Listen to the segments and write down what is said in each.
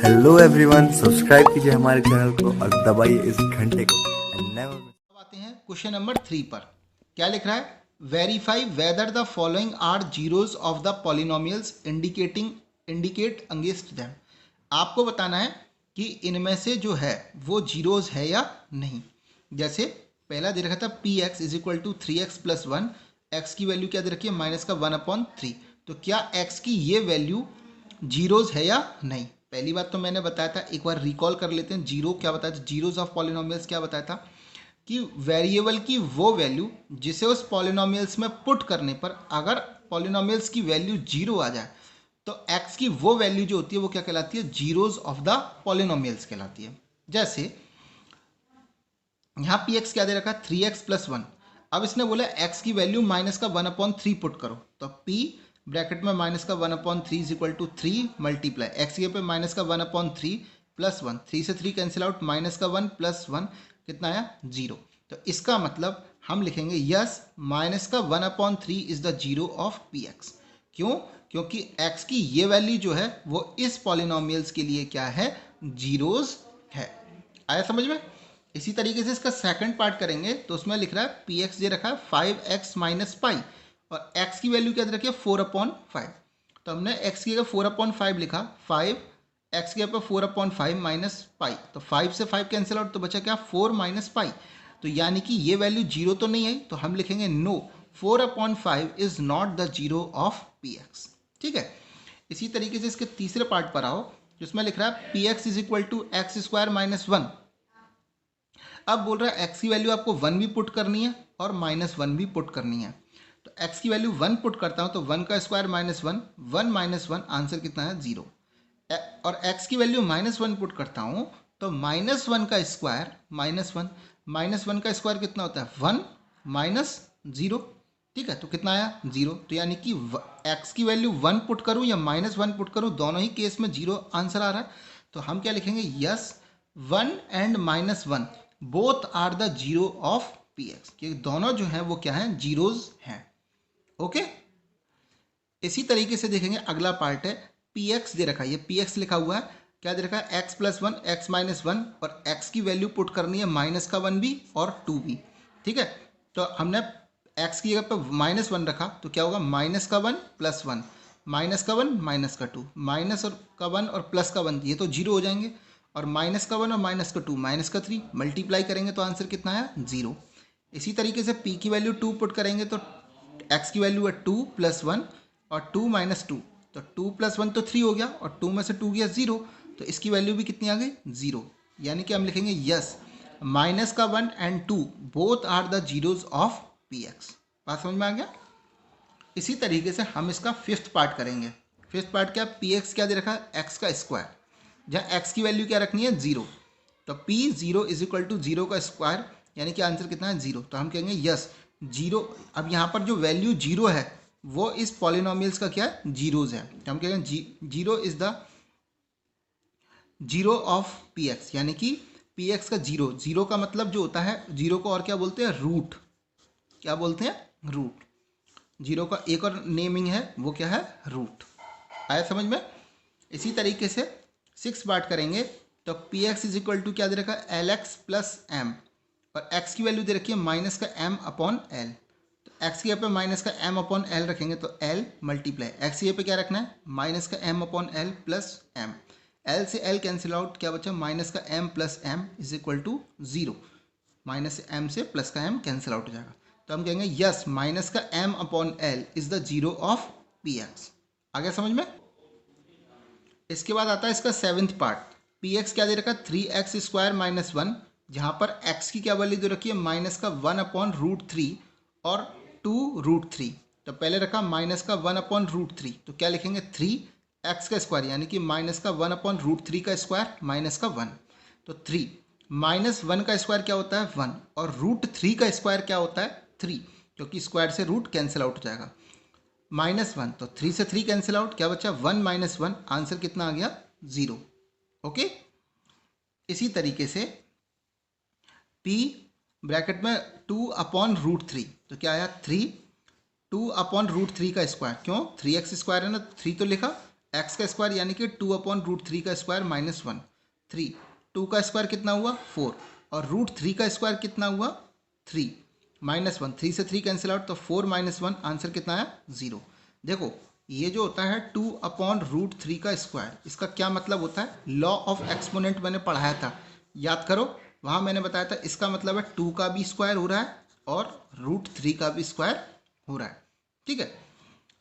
Hello everyone, subscribe कीजिए हमारे channel को और दबाइए इस घंटे को। अब आते हैं क्वेश्चन नंबर 3 पर। क्या लिख रहा है? Verify whether the following are zeroes of the polynomials indicate against them. आपको बताना है कि इनमें से जो है वो जीरोज है या नहीं। जैसे पहला दे रखा था P X is equal to 3x plus 1। X की वैल्यू क्या दे रखी है? माइनस का 1/3। तो क्या एक्स की ये वैल्यू जीरोज है या नहीं? पहली बात तो मैंने बताया था, एक बार रिकॉल कर लेते हैं। जीरो क्या बताया था? जीरोज ऑफ पॉलिनोमियल्स क्या बताया था कि वेरिएबल की वो वैल्यू जिसे उस पॉलिनोमियल्स में पुट करने पर अगर पॉलिनोमियल्स की वैल्यू जीरो आ जाए तो x की वो वैल्यू जो होती है वो क्या कहलाती है? जीरोज ऑफ द पॉलिनोमियल्स कहलाती है। जैसे यहाँ पी एक्स क्या दे रखा है? 3x plus 1। अब इसने बोला x की वैल्यू माइनस का 1/3 पुट करो, तो p ब्रैकेट में माइनस का 1/3 is equal to 3 multiply X के पे माइनस का 1/3 प्लस 1, 3 से 3 कैंसिल आउट, माइनस का 1 प्लस 1 कितना आया? 0। तो इसका मतलब हम लिखेंगे यस माइनस का 1/3 is the zero of P x. क्यों? क्योंकि x की ये वैल्यू जो है वो इस पॉलिनोमियल्स के लिए क्या है? जीरोज है। आया समझ में? इसी तरीके से इसका सेकंड पार्ट करेंगे तो उसमें लिख रहा है पी एक्स दे रखा है 5x माइनस पाई और x की वैल्यू क्या दे रखी है? 4/5। तो हमने x की जगह 4/5 लिखा, 5 x के ऊपर 4/5 माइनस पाई, तो 5 से 5 कैंसिल आउट, तो बचा क्या? 4 माइनस पाई। तो यानी कि ये वैल्यू जीरो तो नहीं आई, तो हम लिखेंगे no 4/5 is not the zero of P X. ठीक है। इसी तरीके से इसके तीसरे पार्ट पर आओ जिसमें लिख रहा है P X is equal to X square minus 1। अब बोल रहा है x की वैल्यू आपको 1 भी पुट करनी है और -1 भी पुट करनी है। तो x की वैल्यू 1 पुट करता हूँ तो 1 का स्क्वायर -1, 1 माइनस 1, आंसर कितना है? 0। और x की वैल्यू -1 पुट करता हूँ तो -1 का स्क्वायर -1, -1 का स्क्वायर कितना होता है? 1 माइनस 0। ठीक है, तो कितना आया? 0। तो यानी कि x की वैल्यू 1 पुट करूँ या -1 पुट करूँ, दोनों ही केस में 0 आंसर आ रहा है। तो हम क्या लिखेंगे? Yes 1 and -1 both are the zero of P X, क्योंकि दोनों जो हैं वो क्या हैं? जीरोज हैं। ओके। इसी तरीके से देखेंगे अगला पार्ट है पी एक्स दे रखा है, ये पी एक्स लिखा हुआ है। क्या दे रखा है? x प्लस 1, एक्स माइनस 1 और x की वैल्यू पुट करनी है माइनस का 1 भी और 2 भी। ठीक है, तो हमने x की जगह पर -1 रखा तो क्या होगा? माइनस का 1 प्लस 1, माइनस का 1 माइनस का 2, माइनस और का 1 और प्लस का 1 ये तो जीरो हो जाएंगे, और माइनस का 1 और माइनस का 2 माइनस का 3 मल्टीप्लाई करेंगे तो आंसर कितना आया? 0। इसी तरीके से p की वैल्यू 2 पुट करेंगे तो x की वैल्यू है 2 प्लस 1 और 2 माइनस 2, तो 2 प्लस 1 तो 3 हो गया और 2 में से 2 गया 0, तो इसकी वैल्यू भी कितनी आ गई? 0। यानी कि हम लिखेंगे यस माइनस का 1 and 2 both are the zeroes of P X. बात समझ में आ गया? इसी तरीके से हम इसका फिफ्थ पार्ट करेंगे। फिफ्थ पार्ट क्या? पी एक्स क्या दे रखा है? एक्स का स्क्वायर, जहाँ एक्स की वैल्यू क्या रखनी है? 0। तो पी 0 इज इक्वल टू 0 का स्क्वायर, यानी कि आंसर कितना है? 0। तो हम कहेंगे यस 0। अब यहाँ पर जो वैल्यू 0 है वो इस पॉलिनोमियल्स का क्या है? जीरोज है। तो हम कहेंगे 0 is the zero of P x, यानी कि पी एक्स का जीरो, जीरो का मतलब जो होता है, जीरो को और क्या बोलते हैं? रूट। क्या बोलते हैं? रूट। जीरो का एक और नेमिंग है, वो क्या है? रूट। आया समझ में? इसी तरीके से सिक्स पार्ट करेंगे तो P X is equal to क्या दे रखा है? एल एक्स प्लस एम, और एक्स की वैल्यू दे रखी है माइनस का एम अपॉन एल। तो एक्स की जगह पे माइनस का एम अपॉन एल रखेंगे तो एल मल्टीप्लाई एक्स की जगह पे क्या रखना है? माइनस का M upon L plus M. L से एल कैंसिल आउट, क्या बचा? माइनस का M plus M is equal to 0। Minus M से प्लस का एम कैंसिल आउट हो जाएगा। तो हम कहेंगे यस माइनस का M upon L is the zero of P X. आ गया समझ में? इसके बाद आता है इसका सेवेंथ पार्ट। पी एक्स क्या दे रखा है? 3x स्क्वायर माइनस 1, जहाँ पर x की क्या वैल्यू दे रखी है? माइनस का 1/√3 और 2√3। तो पहले रखा माइनस का 1/√3, तो क्या लिखेंगे? 3x का स्क्वायर, यानी कि माइनस का 1/√3 का स्क्वायर माइनस का 1, तो 3 माइनस 1 का स्क्वायर क्या होता है? 1, और √3 का स्क्वायर क्या होता है? 3, क्योंकि स्क्वायर से रूट कैंसिल आउट हो जाएगा। -1, तो 3 से 3 कैंसिल आउट, क्या बचा? 1 माइनस 1, आंसर कितना आ गया? 0। ओके। इसी तरीके से p ब्रैकेट में 2/√3, तो क्या आया? 3, 2/√3 का स्क्वायर, क्यों? 3x स्क्वायर है ना, 3 तो लिखा, एक्स का स्क्वायर यानी कि 2/√3 का स्क्वायर -1, 3, 2 का स्क्वायर कितना हुआ 4 और √3 का स्क्वायर कितना हुआ 3, -1, 3 से 3 कैंसिल आउट तो 4 - 1 आंसर कितना आया 0। देखो ये जो होता है 2/√3 का स्क्वायर, इसका क्या मतलब होता है, लॉ ऑफ एक्सपोनेंट मैंने पढ़ाया था, याद करो, वहाँ मैंने बताया था इसका मतलब है 2 का भी स्क्वायर हो रहा है और √3 का भी स्क्वायर हो रहा है, ठीक है।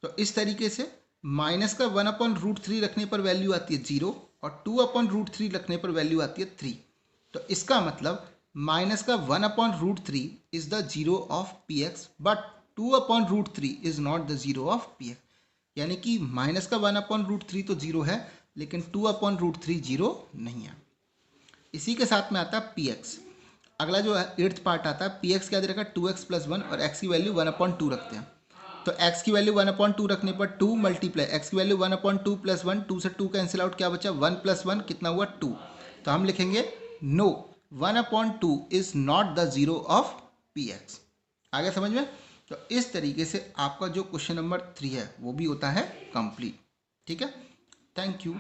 तो इस तरीके से माइनस का 1/√3 रखने पर वैल्यू आती है 0 और 2/√3 रखने पर वैल्यू आती है 3। तो इसका मतलब माइनस का 1/√3 is the zero of P x but 2/√3 is not the zero of P x, यानी कि माइनस का 1/√3 तो जीरो है लेकिन 2/√3 जीरो नहीं है। इसी के साथ में आता है पी एक्स। अगला जो है 8th पार्ट आता है, पी एक्स क्या दे रखा है 2x + 1 और x की वैल्यू 1/2 रखते हैं। तो x की वैल्यू 1/2 रखने पर 2 मल्टीप्लाई x की वैल्यू 1/2 + 1, 2 से 2 कैंसिल आउट, क्या बचा 1 + 1 कितना हुआ 2। तो हम लिखेंगे no 1/2 is not the zero of P X. आगे समझ में। तो इस तरीके से आपका जो क्वेश्चन नंबर 3 है वो भी होता है कंप्लीट, ठीक है। Thank you.